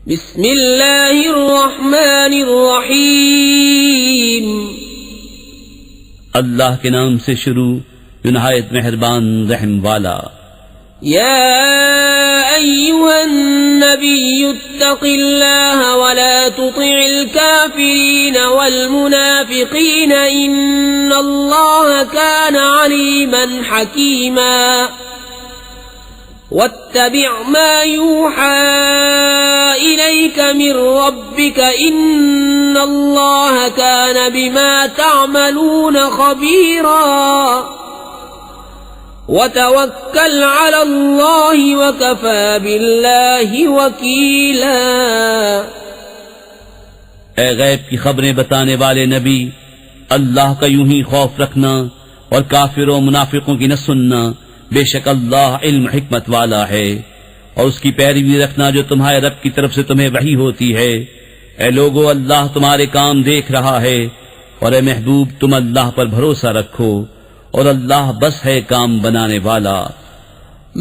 بسم اللہ الرحمن الرحیم اللہ کے نام سے شروع جو نہایت مہربان رحم والا۔ یا ایھا النبی اتق اللہ ولا تطع الکافرین والمنافقین ان اللہ کان علیما حکیما واتبع ما يوحى إليك من ربك إن الله كان بما تعملون خبيرا وتوكل على الله وكفى بالله وكيلا۔ اے غیب کی خبریں بتانے والے نبی، اللہ کا یوں ہی خوف رکھنا اور کافروں منافقوں کی نہ سننا، بے شک اللہ علم حکمت والا ہے، اور اس کی پیروی رکھنا جو تمہارے رب کی طرف سے تمہیں وحی ہوتی ہے۔ اے لوگو، اللہ تمہارے کام دیکھ رہا ہے، اور اے محبوب تم اللہ پر بھروسہ رکھو، اور اللہ بس ہے کام بنانے والا۔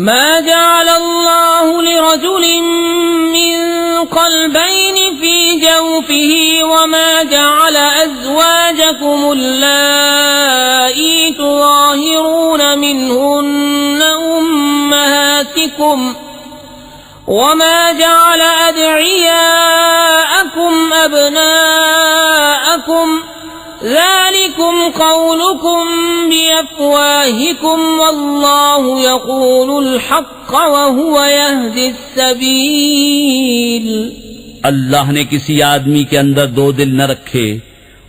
ما جعل اللہ لرجل من قلبین فی جوفه وما جعل ازواجکم اللائی تظاہرون منہن امہاتکم وما جعل ادعیاءکم ابناءکم ذلكم قولكم بأفواهكم والله يقول الحق وهو يهدي السبيل۔ اللہ نے کسی آدمی کے اندر دو دل نہ رکھے،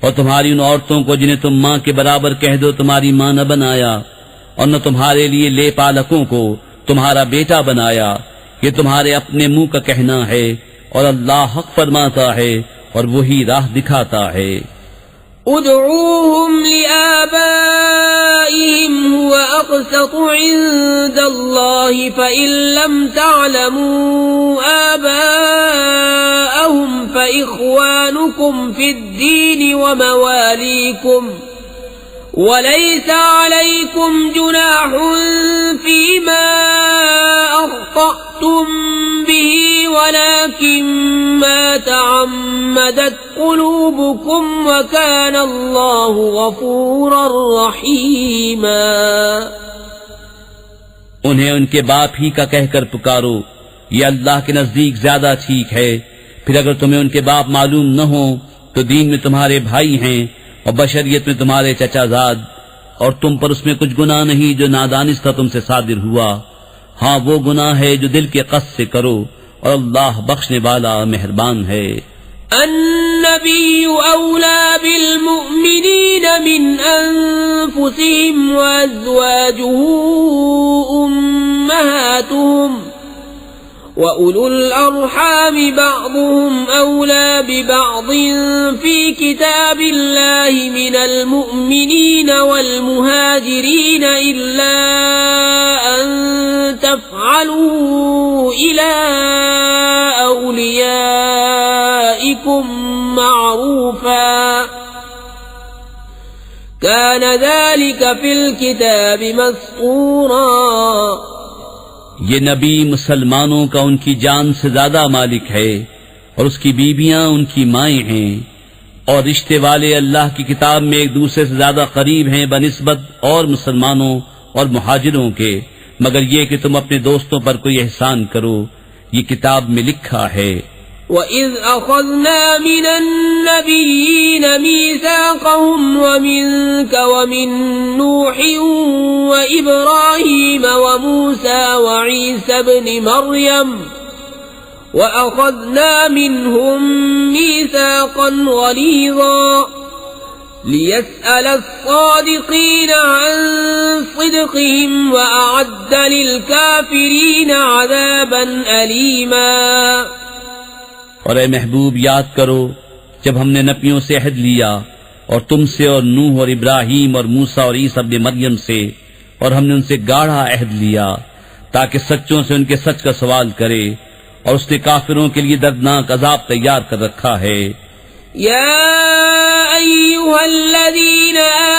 اور تمہاری ان عورتوں کو جنہیں تم ماں کے برابر کہہ دو تمہاری ماں نہ بنایا، اور نہ تمہارے لیے لے پالکوں کو تمہارا بیٹا بنایا۔ یہ تمہارے اپنے منہ کا کہنا ہے، اور اللہ حق فرماتا ہے اور وہی راہ دکھاتا ہے۔ ادعوهم لآبائهم هو أقسط عند الله فإن لم تعلموا آباءهم فإخوانكم في الدين ومواليكم وليس عليكم جناح فيما أخطأتم به ولكن ما تعمدت قلوبكم وكان الله غفورا رحيما۔ انہیں ان کے باپ ہی کا کہہ کر پکارو، یہ اللہ کے نزدیک زیادہ ٹھیک ہے۔ پھر اگر تمہیں ان کے باپ معلوم نہ ہو تو دین میں تمہارے بھائی ہیں اور بشریت میں تمہارے چچا زاد، اور تم پر اس میں کچھ گناہ نہیں جو نادانستہ تم سے صادر ہوا۔ ہاں وہ گناہ ہے جو دل کے قصد سے کرو، اور اللہ بخشنے والا مہربان ہے۔ النبی اولا بالمؤمنین من انفسهم وازواجه امہاتهم وَأُولُو الْأَرْحَامِ بَعْضُهُمْ أَوْلَى بِبَعْضٍ فِي كِتَابِ اللَّهِ مِنَ الْمُؤْمِنِينَ وَالْمُهَاجِرِينَ إِلَّا أَن تَفْعَلُوا إِلَى أَوْلِيَائِكُمْ مَعْرُوفًا كَانَ ذَلِكَ فِي الْكِتَابِ مَسْطُورًا۔ یہ نبی مسلمانوں کا ان کی جان سے زیادہ مالک ہے، اور اس کی بیویاں ان کی مائیں ہیں، اور رشتے والے اللہ کی کتاب میں ایک دوسرے سے زیادہ قریب ہیں بنسبت اور مسلمانوں اور مہاجروں کے، مگر یہ کہ تم اپنے دوستوں پر کوئی احسان کرو، یہ کتاب میں لکھا ہے۔ وَإِذْ أَخَذْنَا مِنَ النَّبِيِّينَ مِيثَاقَهُمْ وَمِنْكَ وَمِنْ نُوحٍ وَإِبْرَاهِيمَ وَمُوسَى وَعِيسَى ابْنِ مَرْيَمَ وَأَخَذْنَا مِنْهُمْ مِيثَاقًا غَلِيظًا لِيَسْأَلَ الصَّادِقِينَ عَنْ صِدْقِهِمْ وَأَعَدَّ لِلْكَافِرِينَ عَذَابًا أَلِيمًا۔ اور اے محبوب یاد کرو جب ہم نے نبیوں سے عہد لیا، اور تم سے اور نوح اور ابراہیم اور موسیٰ اور عیسیٰ ابن مریم سے، اور ہم نے ان سے گاڑھا عہد لیا تاکہ سچوں سے ان کے سچ کا سوال کرے، اور اس نے کافروں کے لیے دردناک عذاب تیار کر رکھا ہے۔ یا أيها الذين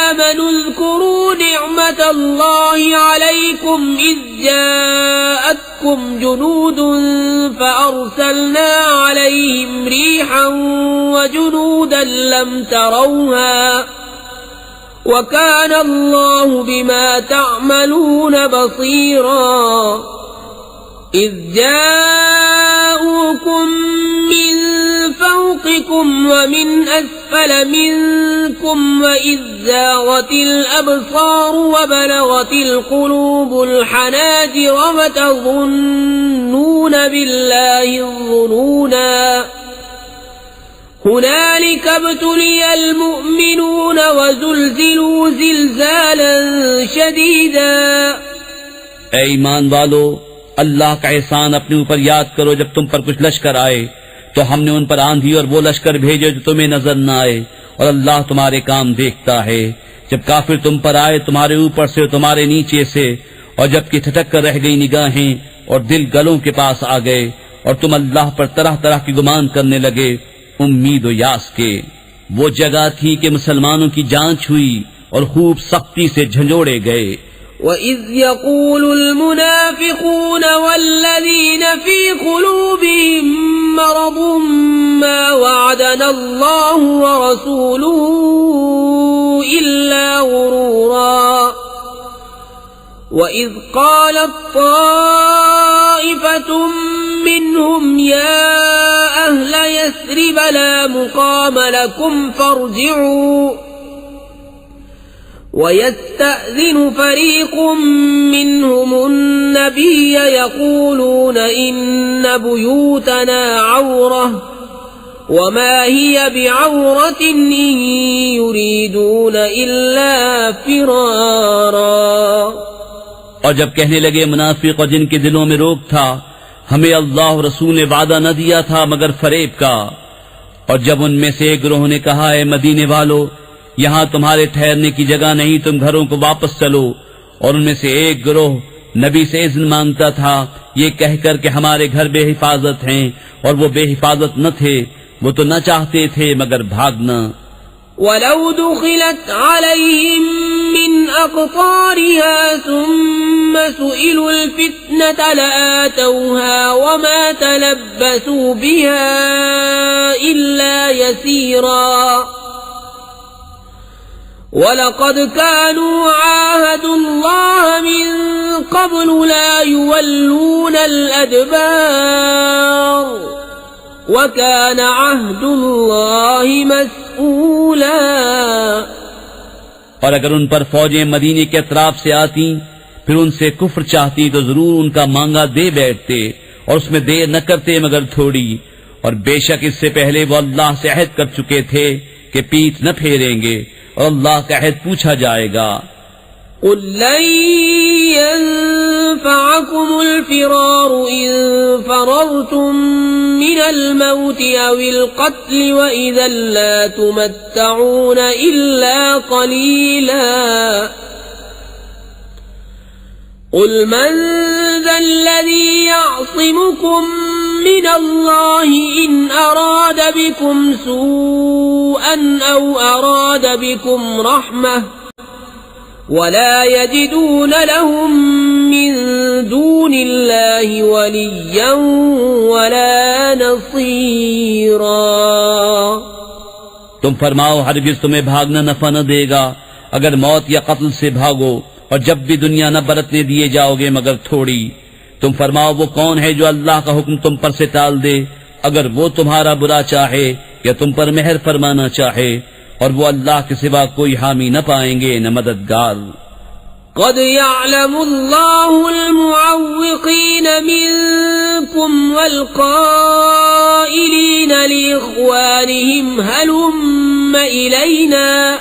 آمنوا اذكروا نعمة الله عليكم إذ جاءتكم جنود فأرسلنا عليهم ريحا وجنودا لم تروها وكان الله بما تعملون بصيرا إذ جاءوكم من فوقكم ومن أسفل منكم وإذ زاغت الأبصار وبلغت القلوب الحناجر وتظنون بالله الظنونا هنالك ابتلي المؤمنون وزلزلوا زلزالا شديدا. اے ایمان والو، اللہ کا احسان اپنے اوپر یاد کرو. جب تم پر کچھ لشکر آئے تو ہم نے ان پر آندھی اور وہ لشکر بھیجے جو تمہیں نظر نہ آئے، اور اللہ تمہارے کام دیکھتا ہے. جب کافر تم پر آئے تمہارے اوپر سے اور تمہارے نیچے سے، اور جب کہ ٹھٹک کر رہ گئی نگاہیں اور دل گلوں کے پاس آ گئے، اور تم اللہ پر طرح طرح کی گمان کرنے لگے امید و یاس کے. وہ جگہ تھی کہ مسلمانوں کی جانچ ہوئی اور خوب سختی سے جھنجھوڑے گئے. وَإِذْ يَقُولُ الْمُنَافِقُونَ وَالَّذِينَ فِي قُلُوبِهِم مَّرَضٌ مَّا وَعَدَنَا اللَّهُ وَرَسُولُهُ إِلَّا غُرُورًا. وَإِذْ قَالَتْ طَائِفَةٌ مِّنْهُمْ يَا أَهْلَ يَثْرِبَ لَا مُقَامَ لَكُمْ فَارْجِعُوا وَيَسْتَأْذِنُ فَرِيقٌ مِّنْهُمُ النَّبِيَّ يَقُولُونَ إِنَّ بُيُوتَنَا عَوْرَةٌ وَمَا هِيَ بِعَوْرَةٍ إِن يُرِيدُونَ إِلَّا فِرَارًا. اور جب کہنے لگے منافق اور جن کے دلوں میں روگ تھا، ہمیں اللہ و رسول نے وعدہ نہ دیا تھا مگر فریب کا. اور جب ان میں سے ایک گروہ نے کہا اے مدینے والو، یہاں تمہارے ٹھہرنے کی جگہ نہیں، تم گھروں کو واپس چلو. اور ان میں سے ایک گروہ نبی سے اذن مانگتا تھا یہ کہہ کر کہ ہمارے گھر بے حفاظت ہیں، اور وہ بے حفاظت نہ تھے، وہ تو نہ چاہتے تھے مگر بھاگنا. وَلَوْ دُخِلَتْ عَلَيْهِمْ مِنْ أَقْطَارِهَا ثُمَّ سُئِلُوا الْفِتْنَةَ لَآتَوْهَا وَمَا تَلَبَّثُوا بِهَا إِلَّا يَسِيرًا. وَلَقَدْ كَانُوا عَاهَدُوا اللَّهَ مِنْ قَبْلُ لَا يُوَلُّونَ الْأَدْبَارَ وَكَانَ عَهْدُ اللَّهِ مَسْئُولًا. اور اگر ان پر فوجیں مدینے کے اطراف سے آتی پھر ان سے کفر چاہتی تو ضرور ان کا مانگا دے بیٹھتے، اور اس میں دیر نہ کرتے مگر تھوڑی. اور بے شک اس سے پہلے وہ اللہ سے عہد کر چکے تھے کہ پیٹھ نہ پھیریں گے، اور اللہ کا عہد پوچھا جائے گا. قُل لَّن يَنفَعَكُمُ الْفِرَارُ إِن فَرَرْتُم مِّنَ الْمَوْتِ أَوِ الْقَتْلِ وَإِذًا لَّا تُمَتَّعُونَ إِلَّا قَلِيلًا. قُلْ مَن ذَا الَّذِي يَعْصِمُكُم مِّنَ اللَّهِ إِنْ أَرَادَ بِكُمْ سُوءًا أَوْ أَرَادَ بِكُمْ رَحْمَةً وَلَا يَجِدُونَ لَهُم مِّن دُونِ اللَّهِ وَلِيًّا وَلَا نَصِيرًا. تم فرماؤ ہرگز تمہیں بھاگنا نفع نہ دے گا اگر موت یا قتل سے بھاگو، اور جب بھی دنیا نہ برتنے دیے جاؤ گے مگر تھوڑی. تم فرماؤ وہ کون ہے جو اللہ کا حکم تم پر سے ٹال دے اگر وہ تمہارا برا چاہے یا تم پر مہر فرمانا چاہے، اور وہ اللہ کے سوا کوئی حامی نہ پائیں گے نہ مددگار. قد يعلم الله المعوقين منكم والقائلين لإخوانهم هلم إلينا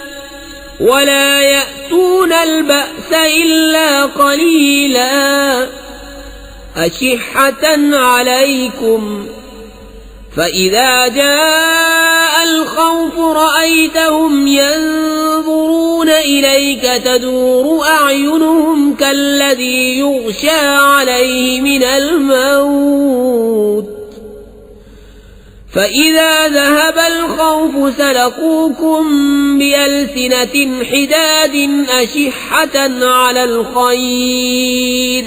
ولا يأتون البأس إلا قليلا أشحة عليكم فإذا جاء الخوف رأيتهم ينظرون إليك تدور أعينهم كالذي يغشى عليه من الموت فإذا ذهب الخوف سلقوكم بألسنة حداد أشحة على الخير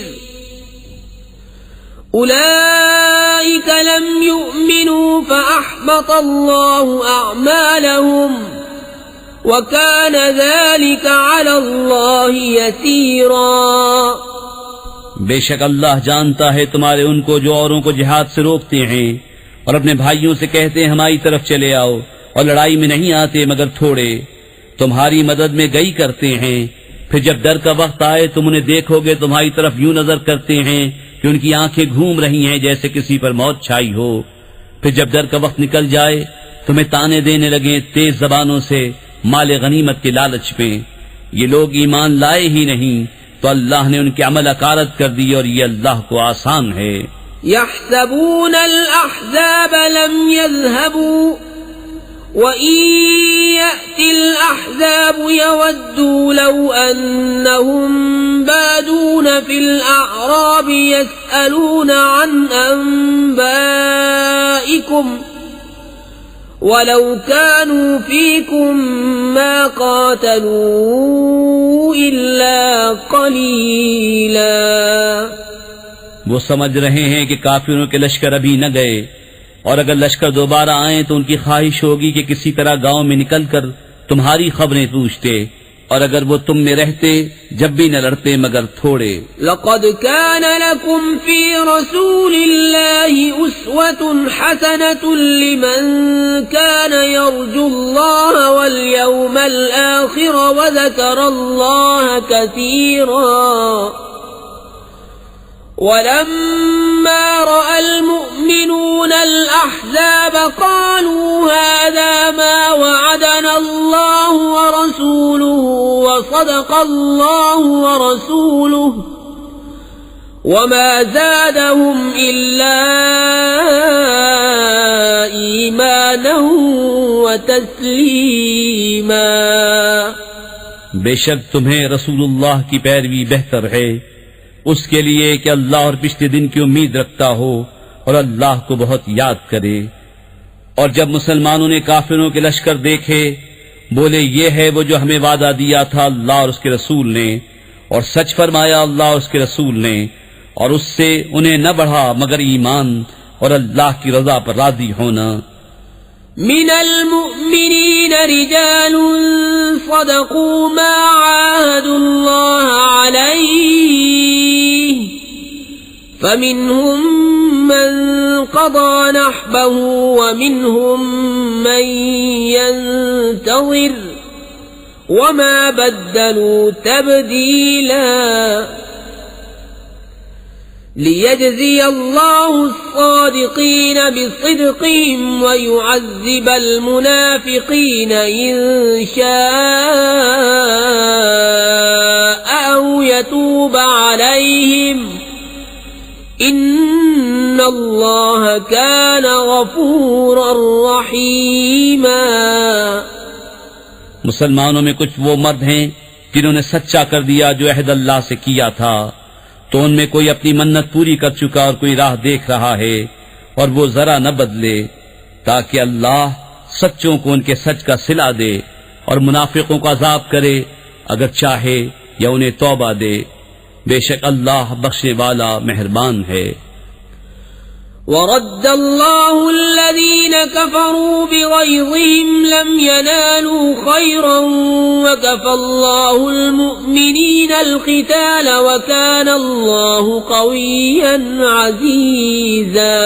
أولئك لم يؤمنوا فأحبط الله أعمالهم وكان ذلك على الله يسيرا. بے شک اللہ جانتا ہے تمہارے ان کو جو اوروں کو جہاد سے روکتے ہیں اور اپنے بھائیوں سے کہتے ہیں ہماری طرف چلے آؤ اور لڑائی میں نہیں آتے مگر تھوڑے، تمہاری مدد میں گئی کرتے ہیں، پھر جب ڈر کا وقت آئے تم انہیں دیکھو گے تمہاری طرف یوں نظر کرتے ہیں کہ ان کی آنکھیں گھوم رہی ہیں جیسے کسی پر موت چھائی ہو، پھر جب ڈر کا وقت نکل جائے تمہیں تانے دینے لگیں تیز زبانوں سے مال غنیمت کے لالچ میں. یہ لوگ ایمان لائے ہی نہیں تو اللہ نے ان کے عمل اکارت کر دی اور یہ اللہ کو آسان ہے. يحسبون الأحزاب لم يذهبوا وإن يأتي الأحزاب يودوا لو أنهم بادون في الأعراب يسألون عن أنبائكم ولو كانوا فيكم ما قاتلوا إلا قليلا. وہ سمجھ رہے ہیں کہ کافروں کے لشکر ابھی نہ گئے، اور اگر لشکر دوبارہ آئیں تو ان کی خواہش ہوگی کہ کسی طرح گاؤں میں نکل کر تمہاری خبریں پوچھتے، اور اگر وہ تم میں رہتے جب بھی نہ لڑتے مگر تھوڑے. لقد كان لكم في رسول الله أسوة حسنة لمن كان يرجو الله واليوم الآخر وذكر الله كثيرا. ولما رأى المؤمنون الأحزاب قالوا هذا ما وعدنا الله ورسوله وصدق الله ورسوله وما زادهم إلا إيمانا وتسليما. بے شک تمہیں رسول اللہ کی پیروی بہتر ہے اس کے لیے کہ اللہ اور پچھلے دن کی امید رکھتا ہو اور اللہ کو بہت یاد کرے. اور جب مسلمانوں نے کافروں کے لشکر دیکھے بولے یہ ہے وہ جو ہمیں وعدہ دیا تھا اللہ اور اس کے رسول نے، اور سچ فرمایا اللہ اور اس کے رسول نے، اور اس سے انہیں نہ بڑھا مگر ایمان اور اللہ کی رضا پر راضی ہونا. من المؤمنين رجال صدقوا ما عاهدوا الله عليه فمنهم من قضى نحبه ومنهم من ينتظر وما بدلوا تبديلا. ليجزي الله الصادقين بصدقهم ويعذب المنافقين إن شاء أو يتوب عليهم إن الله كان غفورا رحيما. مسلمانوں میں کچھ وہ مرد ہیں جنہوں نے سچا کر دیا جو عہد اللہ سے کیا تھا، تو ان میں کوئی اپنی منت پوری کر چکا اور کوئی راہ دیکھ رہا ہے، اور وہ ذرا نہ بدلے تاکہ اللہ سچوں کو ان کے سچ کا صلہ دے اور منافقوں کو عذاب کرے اگر چاہے یا انہیں توبہ دے. بے شک اللہ بخشنے والا مہربان ہے. ورد الله الذين كفروا بغيظهم لم ينالوا خيرا وكفى الله المؤمنين القتال وكان الله قويا عزيزا.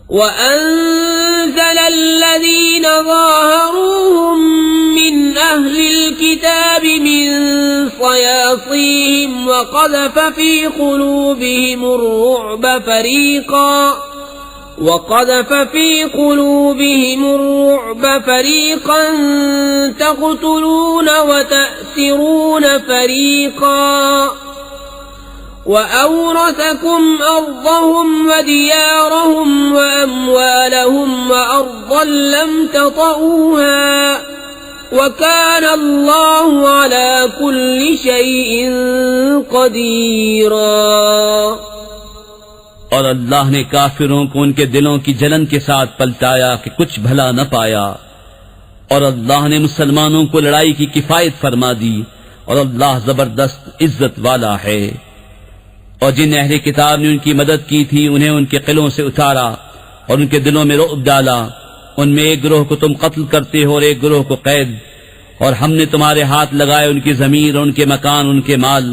وأنزل الذين ظاهروهم من أهل الكتاب من صياصيهم وقذف في قلوبهم الرعب فريقا تقتلون وتأسرون فريقا وأورثكم أرضهم وديارهم وأموالهم وأرضا لم تطئوها وكان الله على كل شيء قديرا. اور اللہ نے کافروں کو ان کے دلوں کی جلن کے ساتھ پلٹایا کہ کچھ بھلا نہ پایا، اور اللہ نے مسلمانوں کو لڑائی کی کفایت فرما دی، اور اللہ زبردست عزت والا ہے۔ اور جن اہل کتاب نے ان کی مدد کی تھی انہیں ان کے قلعوں سے اتارا اور ان کے دلوں میں رعب ڈالا، ان میں ایک گروہ کو تم قتل کرتے ہو اور ایک گروہ کو قید، اور ہم نے تمہارے ہاتھ لگائے ان کی ضمیر اور ان کے مکان، ان کے مال،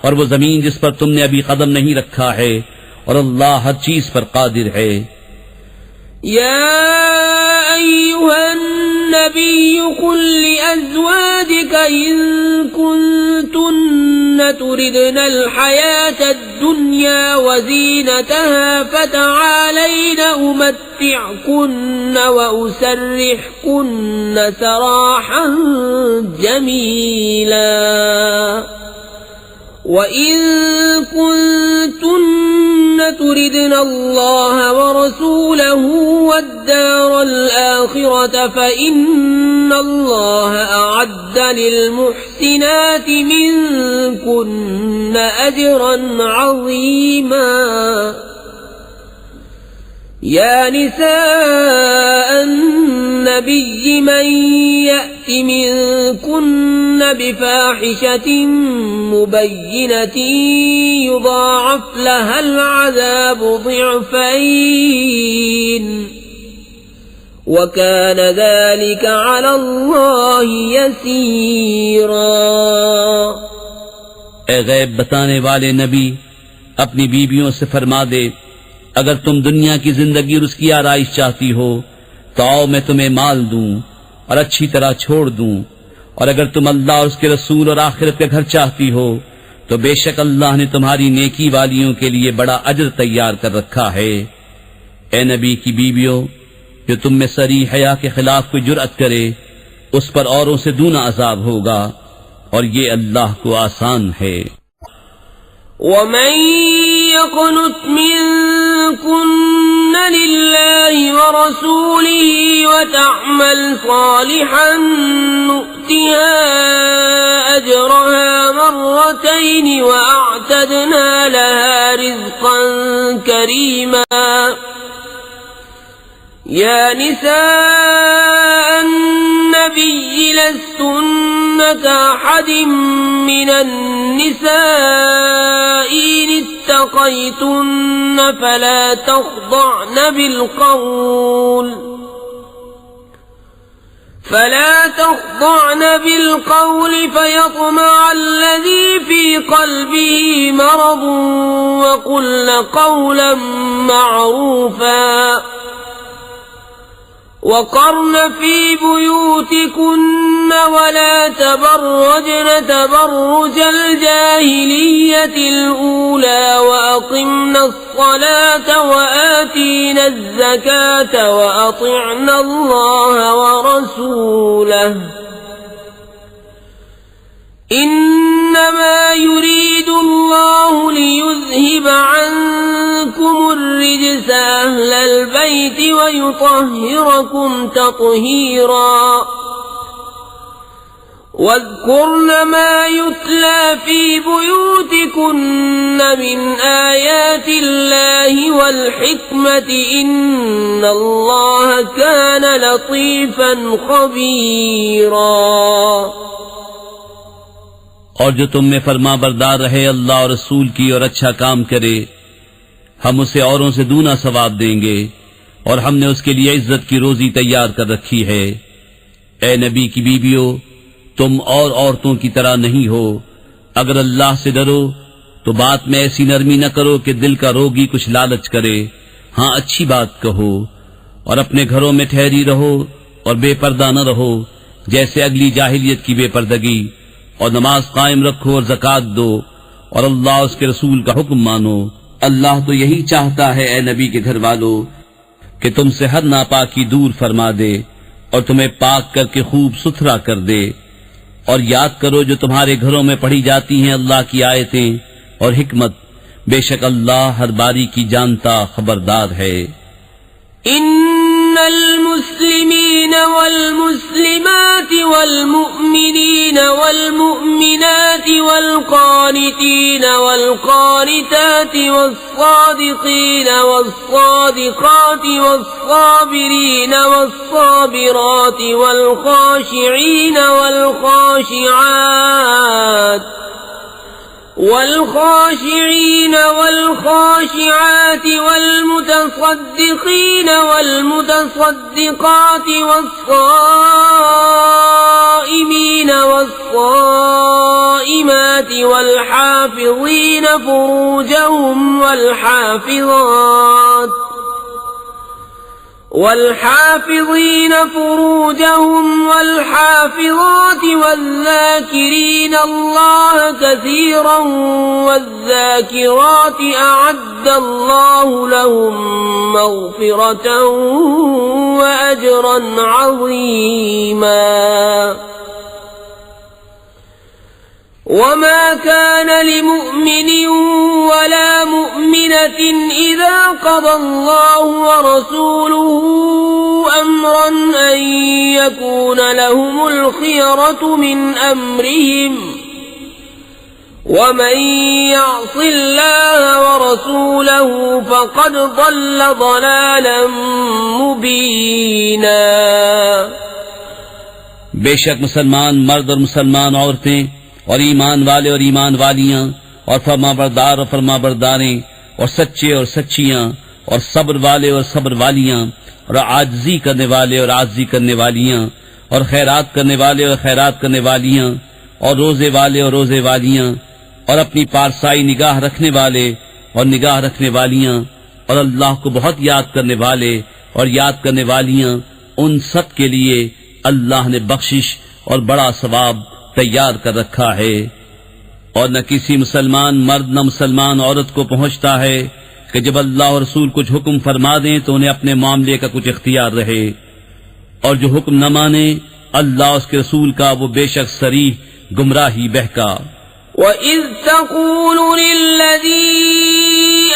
اور وہ زمین جس پر تم نے ابھی قدم نہیں رکھا ہے، اور اللہ ہر چیز پر قادر ہے۔ يا أيها النبي قل لأزواجك إن كنتن تردن الحياة الدنيا وزينتها فتعالين أمتعكن وأسرحكن سراحا جميلا وَإِن كُنتُنَّ تُرِدْنَ اللَّهَ وَرَسُولَهُ وَالدَّارَ الْآخِرَةَ فَإِنَّ اللَّهَ أَعَدَّ لِلْمُحْسِنَاتِ مِنكُنَّ أَجْرًا عَظِيمًا يا نساء النبي من يأت منكن بفاحشة مبينة يضاعف لها العذاب ضعفين وكان ذلك على الله يسيرا۔ اے غیب بتانے والے نبی، اپنی بیویوں سے فرما دے اگر تم دنیا کی زندگی اور اس کی آرائش چاہتی ہو تو آؤ میں تمہیں مال دوں اور اچھی طرح چھوڑ دوں، اور اگر تم اللہ اور اس کے رسول اور آخرت کا گھر چاہتی ہو تو بے شک اللہ نے تمہاری نیکی والیوں کے لیے بڑا اجر تیار کر رکھا ہے۔ اے نبی کی بیویوں، جو تم میں صریح حیا کے خلاف کوئی جرأت کرے اس پر اوروں سے دونا عذاب ہوگا، اور یہ اللہ کو آسان ہے۔ وَمَن يَقْنُتْ مِنكُنَّ لِلَّهِ وَرَسُولِهِ وَتَعْمَلْ صَالِحًا نُؤْتِهَا أَجْرَهَا مرتين وَأَعْتَدْنَا لَهَا رِزْقًا كَرِيمًا۔ يا نساء النبي لستن كأحد من النساء إن اتقيتن فلا تخضعن بالقول فيطمع الذي في قلبه مرض وقلن قولا معروفا وقرن في بيوتكن ولا تبرجن تبرج الجاهلية الأولى وأقمن الصلاة وآتين الزكاة وأطعن الله ورسوله إنما يريد الله ليذهب عنكم الرجس أهل البيت ويطهركم تطهيرا واذكرن ما يتلى في بيوتكن من آيات الله والحكمة إن الله كان لطيفا خبيرا۔ اور جو تم میں فرما بردار رہے اللہ اور رسول کی اور اچھا کام کرے ہم اسے اوروں سے دونا ثواب دیں گے، اور ہم نے اس کے لیے عزت کی روزی تیار کر رکھی ہے۔ اے نبی کی بیویوں، تم اور عورتوں کی طرح نہیں ہو، اگر اللہ سے ڈرو تو بات میں ایسی نرمی نہ کرو کہ دل کا روگی کچھ لالچ کرے، ہاں اچھی بات کہو، اور اپنے گھروں میں ٹھہری رہو اور بے پردہ نہ رہو جیسے اگلی جاہلیت کی بے پردگی، اور نماز قائم رکھو اور زکوٰۃ دو، اور اللہ اس کے رسول کا حکم مانو۔ اللہ تو یہی چاہتا ہے اے نبی کے گھر والو کہ تم سے ہر ناپاکی دور فرما دے اور تمہیں پاک کر کے خوب ستھرا کر دے، اور یاد کرو جو تمہارے گھروں میں پڑھی جاتی ہیں اللہ کی آیتیں اور حکمت، بے شک اللہ ہر باری کی جانتا خبردار ہے۔ ان المسلمين والمسلمات والمؤمنين والمؤمنات والقانتين والقانتات والصادقين والصادقات والصابرين والصابرات والخاشعين والخاشعين والخاشعات والمتصدقين والمتصدقات والصائمين والصائمات والحافظين فروجهم والحافظات والذاكرين الله كثيرا والذاكرات أعد الله لهم مغفرة وأجرا عظيما وما كان لمؤمن ولا مؤمنة إذا قضى الله ورسوله أمرا أن يكون لهم الخيرة من أمرهم ومن يعص الله ورسوله فقد ضل ضلالا مبينا. بے شک مسلمان مرد اور مسلمان عورتیں اور ایمان والے اور ایمان والیاں اور فرما بردار اور فرما برداریں اور سچے اور سچیاں اور صبر والے اور صبر والیاں اور عاجزی کرنے والے اور عاجزی کرنے والیاں اور خیرات کرنے والے اور خیرات کرنے والیاں اور روزے والے اور روزے والیاں اور اپنی پارسائی نگاہ رکھنے والے اور نگاہ رکھنے والیاں اور اللہ کو بہت یاد کرنے والے اور یاد کرنے والیاں، ان سب کے لیے اللہ نے بخشش اور بڑا ثواب تیار کر رکھا ہے. اور نہ کسی مسلمان مرد نہ مسلمان عورت کو پہنچتا ہے کہ جب اللہ اور رسول کچھ حکم فرما دیں تو انہیں اپنے معاملے کا کچھ اختیار رہے، اور جو حکم نہ مانے اللہ اس کے رسول کا وہ بے شک صریح گمراہی بہکا. وَإِذْ تَقُولُ لِلَّذِي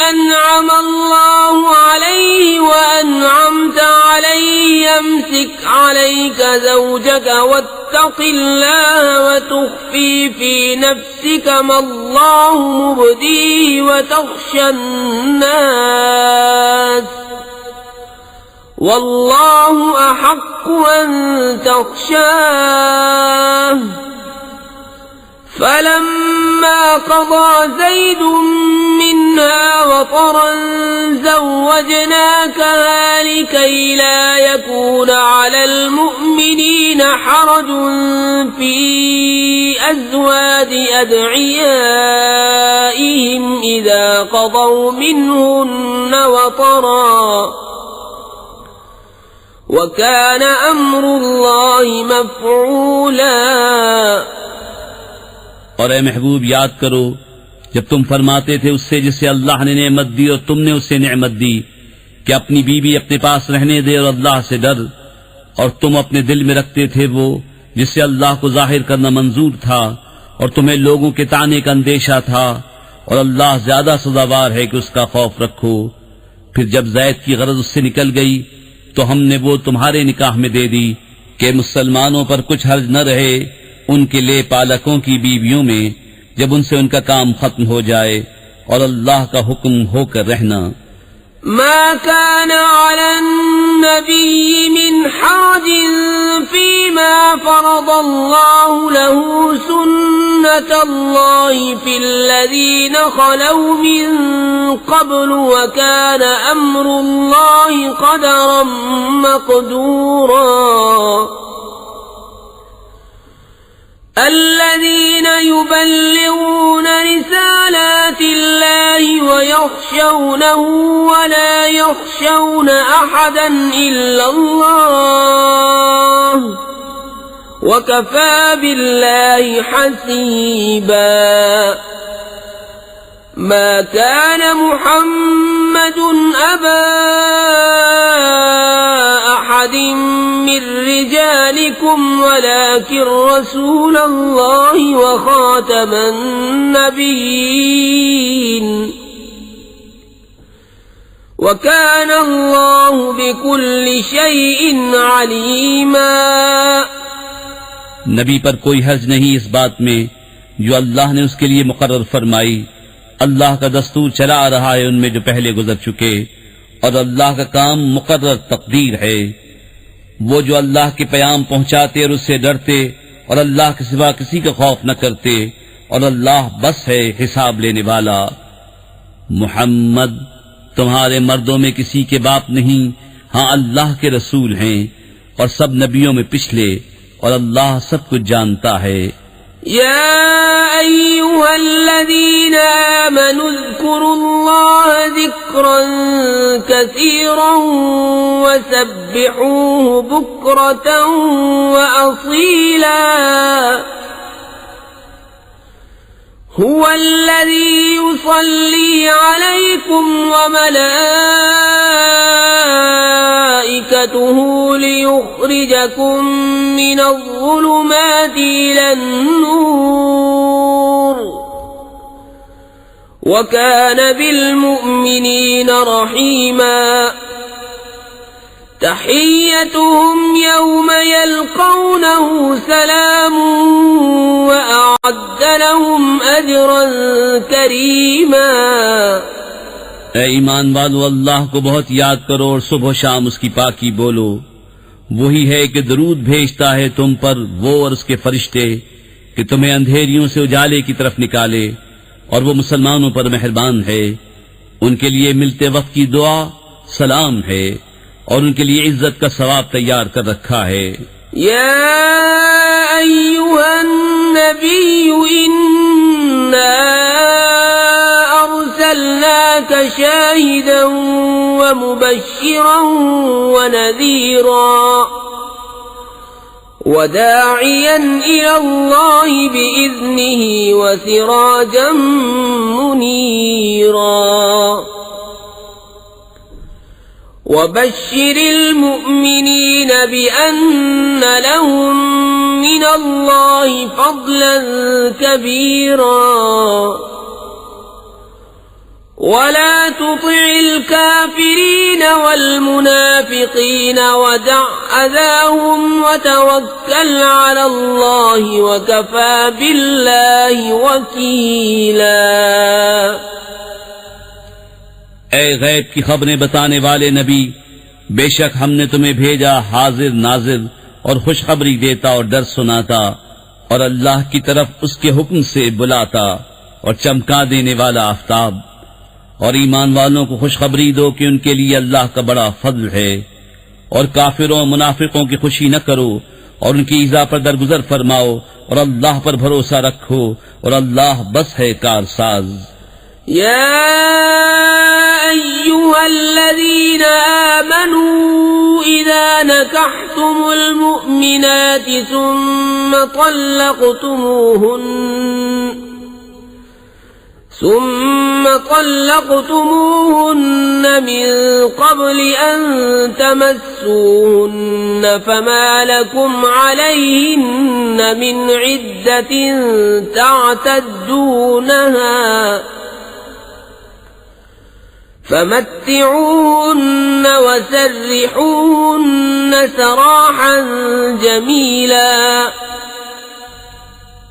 أَنْعَمَ اللَّهُ عَلَيْهِ وَأَنْعَمْتَ عَلَيْهِ أَمْسِكْ عَلَيْكَ زَوْجَكَ وَاتَّقِ اللَّهَ وَتُخْفِي فِي نَفْسِكَ مَا اللَّهُ مُبْدِيهِ وَتَخْشَى النَّاسَ وَاللَّهُ أَحَقُّ أَن تَخْشَاهُ. فَلَمَّا قَضَى زَيْدٌ مِّنْهَا وَطَرًا زَوَّجْنَاكَهَا لِكَيْ لَا يَكُونَ عَلَى الْمُؤْمِنِينَ حَرَجٌ فِي أَزْوَاجِ أَدْعِيَائِهِمْ إِذَا قَضَوْا مِنْهُنَّ وَطَرًا وَكَانَ أَمْرُ اللَّهِ مَفْعُولًا. اور اے محبوب یاد کرو جب تم فرماتے تھے اس سے جسے اللہ نے نعمت دی اور تم نے اسے نعمت دی کہ اپنی بیوی اپنے پاس رہنے دے اور اللہ سے ڈر، اور تم اپنے دل میں رکھتے تھے وہ جسے اللہ کو ظاہر کرنا منظور تھا اور تمہیں لوگوں کے طعنے کا اندیشہ تھا، اور اللہ زیادہ سزاوار ہے کہ اس کا خوف رکھو. پھر جب زید کی غرض اس سے نکل گئی تو ہم نے وہ تمہارے نکاح میں دے دی کہ مسلمانوں پر کچھ حرج نہ رہے ان کے لے پالکوں کی بیویوں میں جب ان سے ان کا کام ختم ہو جائے، اور اللہ کا حکم ہو کر رہنا. ما كان على النبي من حرج فيما فرض الله له سنة الله في الذين خلوا من قبل وكان أمر الله قدرا مقدورا. الذين يبلغون رسالات الله ويخشونه ولا يخشون أحدا إلا الله وكفى بالله حسيبا. ما كان محمد أبا أحد من رجالكم ولكن رسول الله وخاتم النبيين وكان الله والله بكل شيء عليما. نبی پر کوئی حرج نہیں اس بات میں جو اللہ نے اس کے لیے مقرر فرمائی. اللہ کا دستور چلا آ رہا ہے ان میں جو پہلے گزر چکے، اور اللہ کا کام مقرر تقدیر ہے. وہ جو اللہ کے پیام پہنچاتے اور اس سے ڈرتے اور اللہ کے سوا کسی کا خوف نہ کرتے، اور اللہ بس ہے حساب لینے والا. محمد تمہارے مردوں میں کسی کے باپ نہیں، ہاں اللہ کے رسول ہیں اور سب نبیوں میں پچھلے، اور اللہ سب کچھ جانتا ہے. يا أيها الذين آمنوا اذكروا الله ذكرا كثيرا وسبحوه بكرة وأصيلا. هو الذي يصلي عليكم وملائكته ليخرجكم من الظلمات إلى النور وكان بالمؤمنين رحيما. تحيتهم يوم يلقونه سلام وأعد لهم أجرا كريما. اے ایمان والو، اللہ کو بہت یاد کرو اور صبح و شام اس کی پاکی بولو. وہی ہے کہ درود بھیجتا ہے تم پر وہ اور اس کے فرشتے کہ تمہیں اندھیریوں سے اجالے کی طرف نکالے، اور وہ مسلمانوں پر مہربان ہے. ان کے لیے ملتے وقت کی دعا سلام ہے، اور ان کے لیے عزت کا ثواب تیار کر رکھا ہے. یا ایھا النبی انا ارسلناک شاہدا ومبشرا ونذیرا وداعیا الی اللہ بإذنہ وسراجا منیرا. وبشر المؤمنين بأن لهم من الله فضلا كبيرا. ولا تطع الكافرين والمنافقين ودع أذاهم وتوكل على الله وكفى بالله وكيلا. اے غیب کی خبریں بتانے والے نبی، بے شک ہم نے تمہیں بھیجا حاضر ناظر اور خوشخبری دیتا اور ڈر سناتا، اور اللہ کی طرف اس کے حکم سے بلاتا اور چمکا دینے والا آفتاب. اور ایمان والوں کو خوشخبری دو کہ ان کے لیے اللہ کا بڑا فضل ہے. اور کافروں منافقوں کی خوشی نہ کرو اور ان کی ایذا پر درگزر فرماؤ، اور اللہ پر بھروسہ رکھو، اور اللہ بس ہے کارساز. يا أيها الذين آمنوا إذا نكحتم المؤمنات ثم طلقتموهن من قبل أن تمسوهن فما لكم عليهن من عدة تعتدونها فمتعوهن وسرحوهن سراحا جميلا.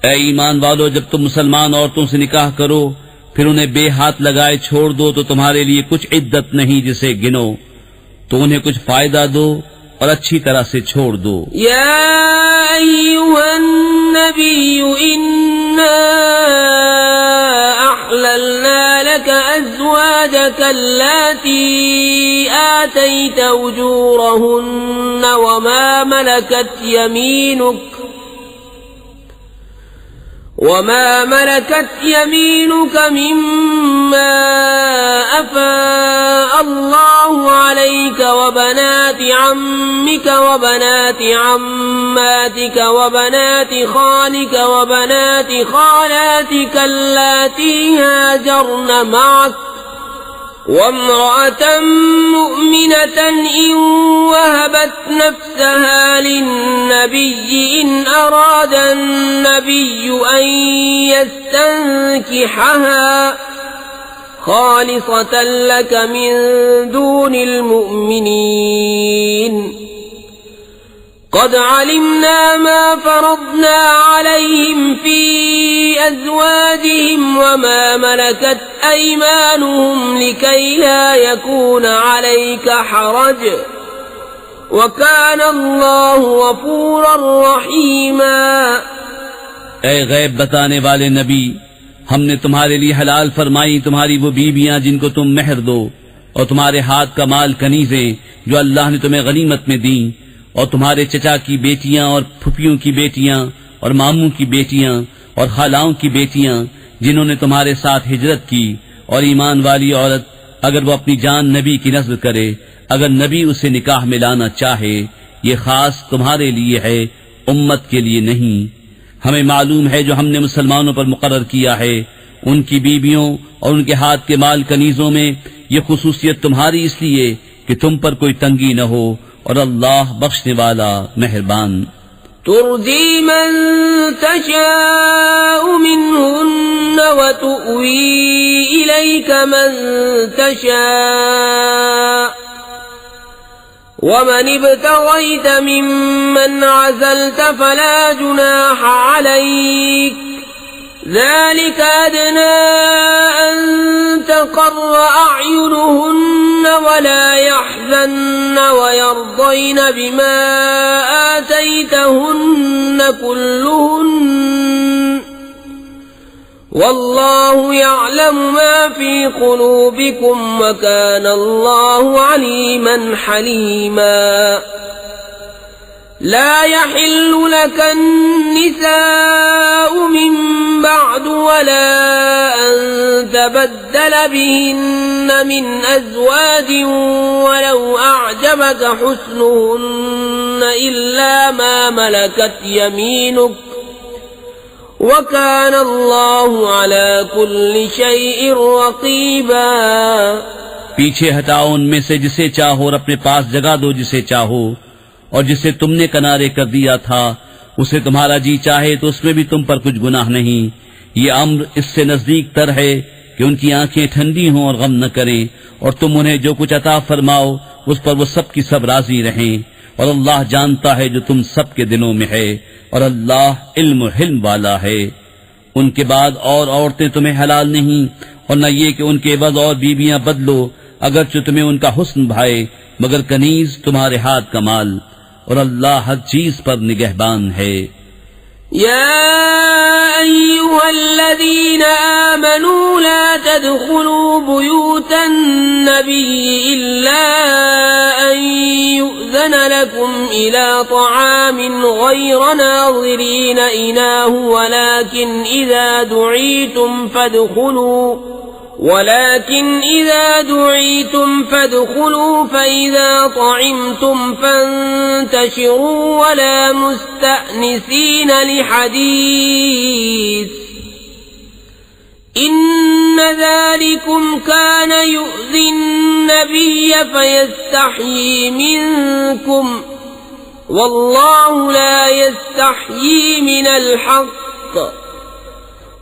اے ایمان والو، جب تم مسلمان عورتوں سے نکاح کرو پھر انہیں بے ہاتھ لگائے چھوڑ دو تو تمہارے لیے کچھ عدت نہیں جسے گنو، تو انہیں کچھ فائدہ دو اور اچھی طرح سے چھوڑ دو. یا ایھا النبی انا احللنا لك ازواجك اللاتي آتيت اجورهن وما ملكت يمينك مما أفاء الله عليك وبنات عمك وبنات عماتك وبنات خالك وبنات خالاتك اللاتي هاجرن معك وامرأة مؤمنة إن وهبت نفسها للنبي إن أراد النبي أن يستنكحها خالصة لك من دون المؤمنين قد علمنا ما فرضنا عليهم في أزواجهم وما ملكت أيمانهم لكي لا يكون عليك حرج وكان الله غفورا رحيما. اے غیب بتانے والے نبی، ہم نے تمہارے لیے حلال فرمائی تمہاری وہ بیویاں جن کو تم مہر دو، اور تمہارے ہاتھ کا مال کنیزیں جو اللہ نے تمہیں غنیمت میں دیں، اور تمہارے چچا کی بیٹیاں اور پھپھیوں کی بیٹیاں اور ماموں کی بیٹیاں اور خالاؤں کی بیٹیاں جنہوں نے تمہارے ساتھ ہجرت کی، اور ایمان والی عورت اگر وہ اپنی جان نبی کی نذر کرے، اگر نبی اسے نکاح میں لانا چاہے، یہ خاص تمہارے لیے ہے، امت کے لیے نہیں. ہمیں معلوم ہے جو ہم نے مسلمانوں پر مقرر کیا ہے، ان کی بیویوں اور ان کے ہاتھ کے مال کنیزوں میں یہ خصوصیت تمہاری اس لیے کہ تم پر کوئی تنگی نہ ہو، اور اللہ بخشنے والا مہربان. ترجي من تشاء منهن وتؤوي إليك من تشاء ومن ابتغيت ممن عزلت فلا جناح عليك ذلك أدنى أن تقر أعينهن ولا يحزن ويرضين بما آتيتهن كلهن والله يعلم ما في قلوبكم وكان الله عليما حليما. لا يحل لك النساء من بعد ولا أن تبدل بهن من أزواج ولو أعجبك حسنهن إلا ما ملكت يمينك وَكَانَ اللَّهُ عَلَى كُلِّ شَيْءٍ رَقِيبًا. پیچھے ہٹاؤ ان میں سے جسے چاہو اور اپنے پاس جگہ دو جسے چاہو، اور جسے تم نے کنارے کر دیا تھا اسے تمہارا جی چاہے تو اس میں بھی تم پر کچھ گناہ نہیں. یہ امر اس سے نزدیک تر ہے کہ ان کی آنکھیں ٹھنڈی ہوں اور غم نہ کریں، اور تم انہیں جو کچھ عطا فرماؤ اس پر وہ سب کی سب راضی رہیں، اور اللہ جانتا ہے جو تم سب کے دلوں میں ہے، اور اللہ علم و حلم والا ہے. ان کے بعد اور عورتیں تمہیں حلال نہیں، اور نہ یہ کہ ان کے عوض اور بیویاں بدلو اگرچہ تمہیں ان کا حسن بھائے، مگر کنیز تمہارے ہاتھ کا مال، اور اللہ ہر چیز پر نگہبان ہے. يا أيها الذين آمنوا لا تدخلوا بيوت النبي إلا أن يؤذن لكم إلى طعام غير ناظرين إناه ولكن إذا دعيتم فادخلوا فإذا طعمتم فانتشروا ولا مستأنسين لحديث إن ذلكم كان يؤذي النبي فيستحيي منكم والله لا يستحيي من الحق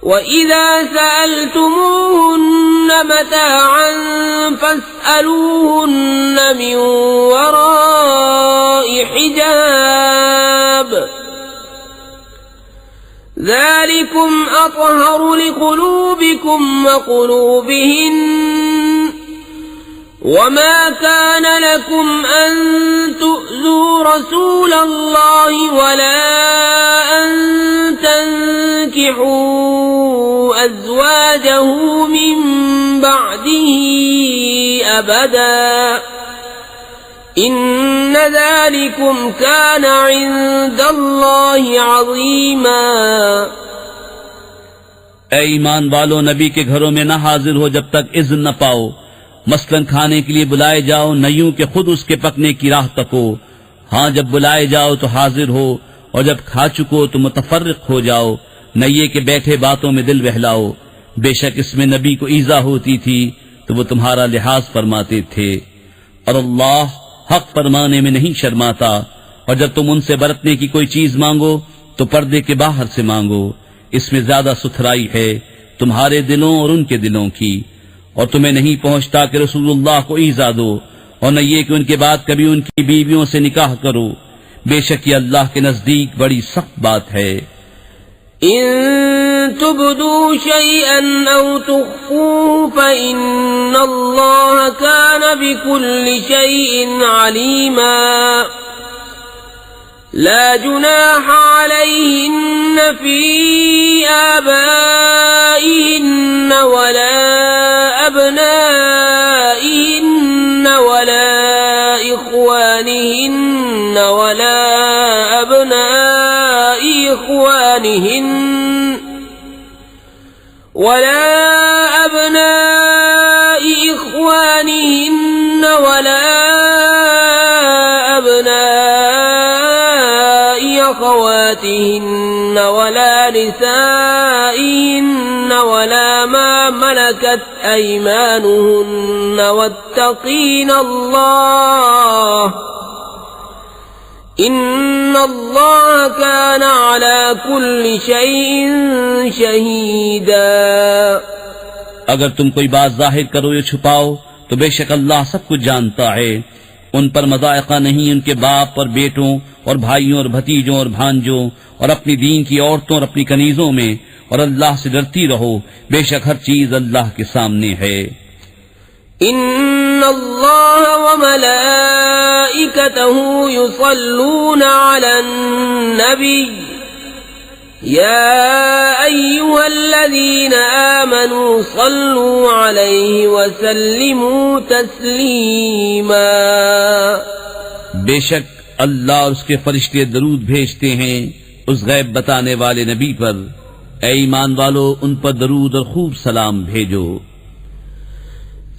وَإِذَا سَأَلْتُمُوهُنَّ مَتَاعًا فَاسْأَلُوهُنَّ مِنْ وَرَاءِ حِجَابٍ ذَلِكُمْ أَطْهَرُ لِقُلُوبِكُمْ وَقُلُوبِهِنَّ وَمَا كَانَ لَكُمْ أَن تُؤْذُوا رَسُولَ اللَّهِ وَلَا أَن تَنكِحُوا أَزْوَاجَهُ مِن بَعْدِهِ أَبَدًا إِنَّ ذَلِكُمْ كَانَ عِندَ اللَّهِ عَظِيمًا. اے ایمان والو، نبی کے گھروں میں نہ حاضر ہو جب تک اذن نہ پاؤ. مثلاً کھانے کے لیے بلائے جاؤ، نہ یوں کہ خود اس کے پکنے کی راہ تکو. ہاں جب بلائے جاؤ تو حاضر ہو، اور جب کھا چکو تو متفرق ہو جاؤ، نہ یہ کہ بیٹھے باتوں میں دل بہلاؤ. بے شک اس میں نبی کو ایذا ہوتی تھی تو وہ تمہارا لحاظ فرماتے تھے، اور اللہ حق فرمانے میں نہیں شرماتا. اور جب تم ان سے برتنے کی کوئی چیز مانگو تو پردے کے باہر سے مانگو، اس میں زیادہ ستھرائی ہے تمہارے دلوں اور ان کے دلوں کی. اور تمہیں نہیں پہنچتا کہ رسول اللہ کو ایذا دو، اور نہ یہ کہ ان کے بعد کبھی ان کی بیویوں سے نکاح کرو، بے شک یہ اللہ کے نزدیک بڑی سخت بات ہے۔ إن تبدوا شيئا أو تخفوه فإن الله كان بكل شيء عليما لا جناح عليهن في آبائهن ولا أبنائهن ولا إخوانهن ولا أبناء إخوانهن ولا أبناء إخوانهن ولا أبناء أخواتهن ولا نسائهن ولا ما ملكت أيمانهن واتقين الله ان اللہ کان علی کل شیء شہیدا۔ اگر تم کوئی بات ظاہر کرو یا چھپاؤ تو بے شک اللہ سب کچھ جانتا ہے۔ ان پر مضائقہ نہیں ان کے باپ اور بیٹوں اور بھائیوں اور بھتیجوں اور بھانجوں اور اپنی دین کی عورتوں اور اپنی کنیزوں میں، اور اللہ سے ڈرتی رہو، بے شک ہر چیز اللہ کے سامنے ہے۔ ان اللہ وملائکتہ یصلون علی النبی یا ایہا الذین آمنوا صلوا علیہ وسلموا تسلیما۔ بے شک اللہ اور اس کے فرشتے درود بھیجتے ہیں اس غیب بتانے والے نبی پر، اے ایمان والو ان پر درود اور خوب سلام بھیجو۔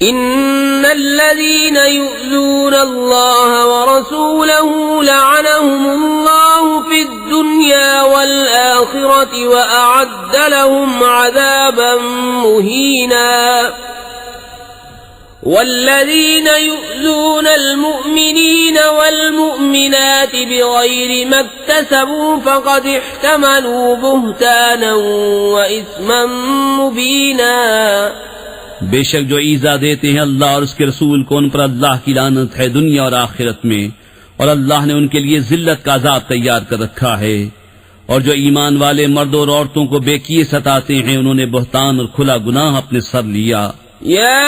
ان الذين يؤذون الله ورسوله لعنهم الله في الدنيا والآخرة وأعد لهم عذابا مهينا والذين يؤذون المؤمنين والمؤمنات بغير ما اكتسبوا فقد احتملوا بهتانا وإثما مبينا۔ بے شک جو ایذا دیتے ہیں اللہ اور اس کے رسول کو، ان پر اللہ کی لعنت ہے دنیا اور آخرت میں، اور اللہ نے ان کے لیے ذلت کا عذاب تیار کر رکھا ہے۔ اور جو ایمان والے مردوں اور عورتوں کو بے کیے ستاتے ہیں انہوں نے بہتان اور کھلا گناہ اپنے سر لیا۔ یا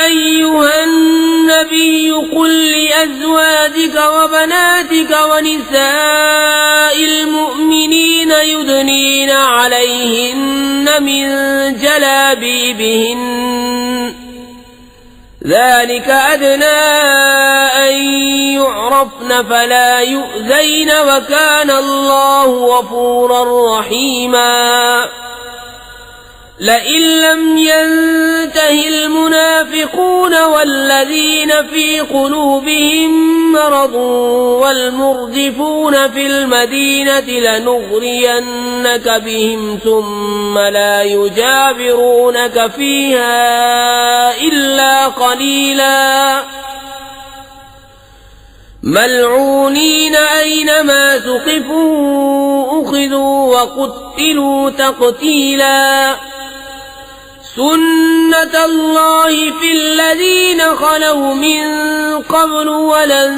ایھا النبی قل لأزواجک وبناتک ونساء المؤمنین یدنین علیہن من جلابیبہن ذلك أدنى أن يعرفن فلا يؤذين وكان الله غفورا رحيما۔ لئن لم ينته المنافقون والذين في قلوبهم مرض والمرجفون في المدينة لنغرينك بهم ثم لا يجاورونك فيها إلا قليلا ملعونين أينما ثقفوا أخذوا وقتلوا تقتيلا۔ سنة الله في الذين خلوا من قبل ولن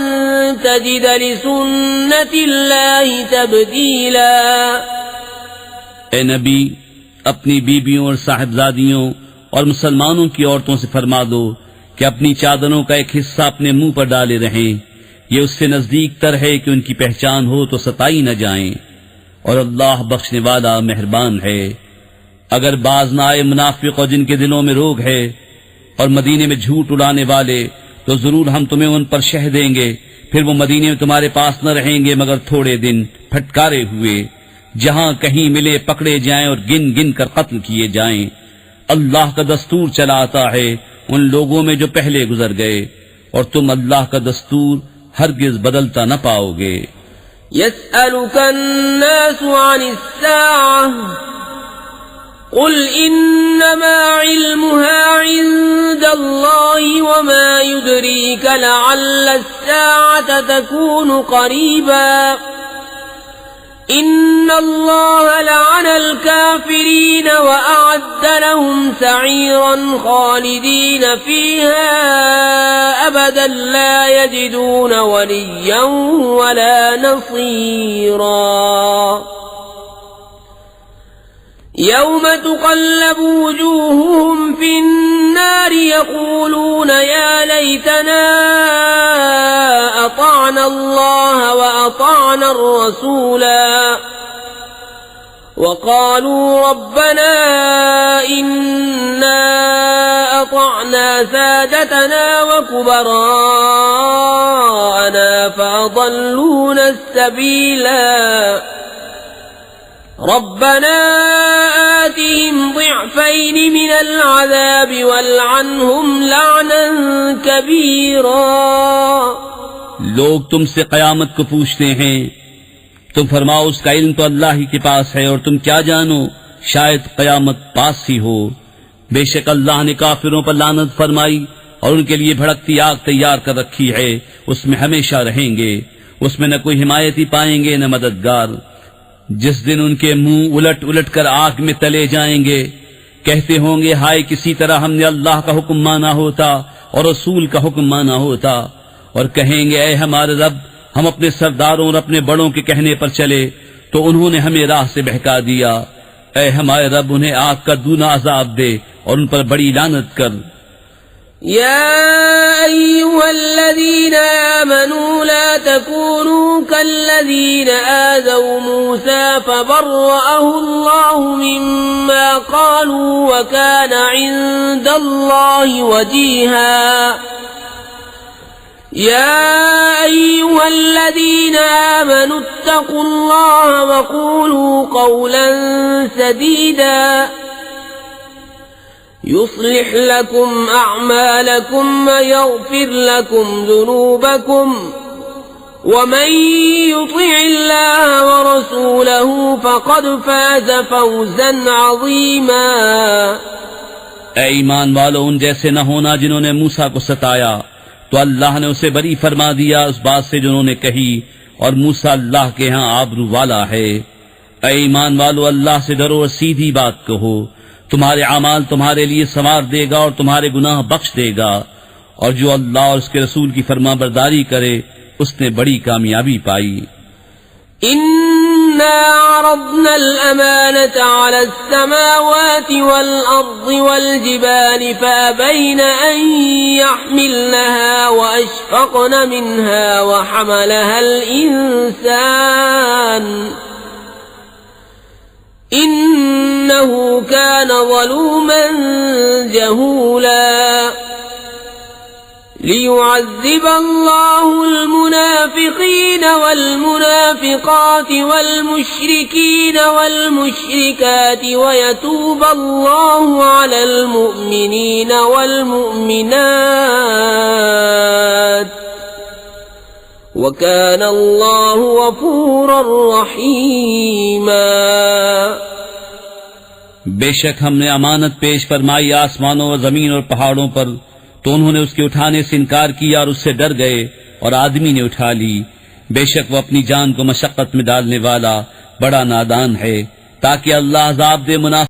تجد لسنة الله تبديلا۔ اے نبی اپنی بیبیوں اور صاحبزادیوں اور مسلمانوں کی عورتوں سے فرما دو کہ اپنی چادروں کا ایک حصہ اپنے منہ پر ڈالے رہیں، یہ اس سے نزدیک تر ہے کہ ان کی پہچان ہو تو ستائی نہ جائیں، اور اللہ بخشنے والا مہربان ہے۔ اگر باز نہ آئے منافق اور جن کے دلوں میں روگ ہے اور مدینے میں جھوٹ اڑانے والے تو ضرور ہم تمہیں ان پر شہ دیں گے، پھر وہ مدینے میں تمہارے پاس نہ رہیں گے مگر تھوڑے دن، پھٹکارے ہوئے، جہاں کہیں ملے پکڑے جائیں اور گن گن کر قتل کیے جائیں۔ اللہ کا دستور چلا آتا ہے ان لوگوں میں جو پہلے گزر گئے، اور تم اللہ کا دستور ہرگز بدلتا نہ پاؤ گے۔ يسألك الناس عن الساعة قل إنما علمها عند الله وما يدريك لعل الساعة تكون قريبا إن الله لعن الكافرين وأعد لهم سعيرا خالدين فيها أبدا لا يجدون وليا ولا نصيرا يوم تقلب وجوههم في النار يقولون يا ليتنا أطعنا الله وأطعنا الرسولا وقالوا ربنا إنا أطعنا سادتنا وكبراءنا فأضلونا السبيلا ربنا آتهم ضعفين من العذاب والعنهم لعنا كبيرا لوگ تم سے قیامت کو پوچھتے ہیں، تم فرماؤ اس کا علم تو اللہ ہی کے پاس ہے، اور تم کیا جانو شاید قیامت پاس ہی ہو۔ بے شک اللہ نے کافروں پر لعنت فرمائی اور ان کے لیے بھڑکتی آگ تیار کر رکھی ہے، اس میں ہمیشہ رہیں گے، اس میں نہ کوئی حمایتی پائیں گے نہ مددگار۔ جس دن ان کے منہ الٹ الٹ کر آگ میں تلے جائیں گے، کہتے ہوں گے ہائے کسی طرح ہم نے اللہ کا حکم مانا ہوتا اور رسول کا حکم مانا ہوتا، اور کہیں گے اے ہمارے رب ہم اپنے سرداروں اور اپنے بڑوں کے کہنے پر چلے تو انہوں نے ہمیں راہ سے بہکا دیا، اے ہمارے رب انہیں آگ کا دونا عذاب دے اور ان پر بڑی لعنت کر۔ يا أيها الذين آمنوا لا تكونوا كالذين آذوا موسى فبرأه الله مما قالوا وكان عند الله وجيها يا أيها الذين آمنوا اتقوا الله وقولوا قولا سديدا يصلح لكم أعمالكم ويغفر لكم ذنوبكم ومن يطع الله ورسوله فقد فاز فوزا عظيما۔ اے ایمان والو، ان جیسے نہ ہونا جنہوں نے موسیٰ کو ستایا، تو اللہ نے اسے بری فرما دیا اس بات سے جنہوں نے کہی، اور موسیٰ اللہ کے ہاں آبرو والا ہے۔ اے ایمان والو، اللہ سے ڈرو اور سیدھی بات کہو، تمہارے اعمال تمہارے لیے سنوار دے گا اور تمہارے گناہ بخش دے گا، اور جو اللہ اور اس کے رسول کی فرما برداری کرے اس نے بڑی کامیابی پائی۔ إنا عرضنا الأمانة على السماوات والأرض والجبال فأبين أن يحملنها وأشفقن منها وحملها الإنسان إنه كان ظلوما جهولا ليعذب الله المنافقين والمنافقات والمشركين والمشركات ويتوب الله على المؤمنين والمؤمنات وكان الله غفورا رحيما۔ بے شک ہم نے امانت پیش فرمائی آسمانوں اور زمین اور پہاڑوں پر، تو انہوں نے اس کے اٹھانے سے انکار کیا اور اس سے ڈر گئے، اور آدمی نے اٹھا لی۔ بے شک وہ اپنی جان کو مشقت میں ڈالنے والا بڑا نادان ہے، تاکہ اللہ عذاب دے منافق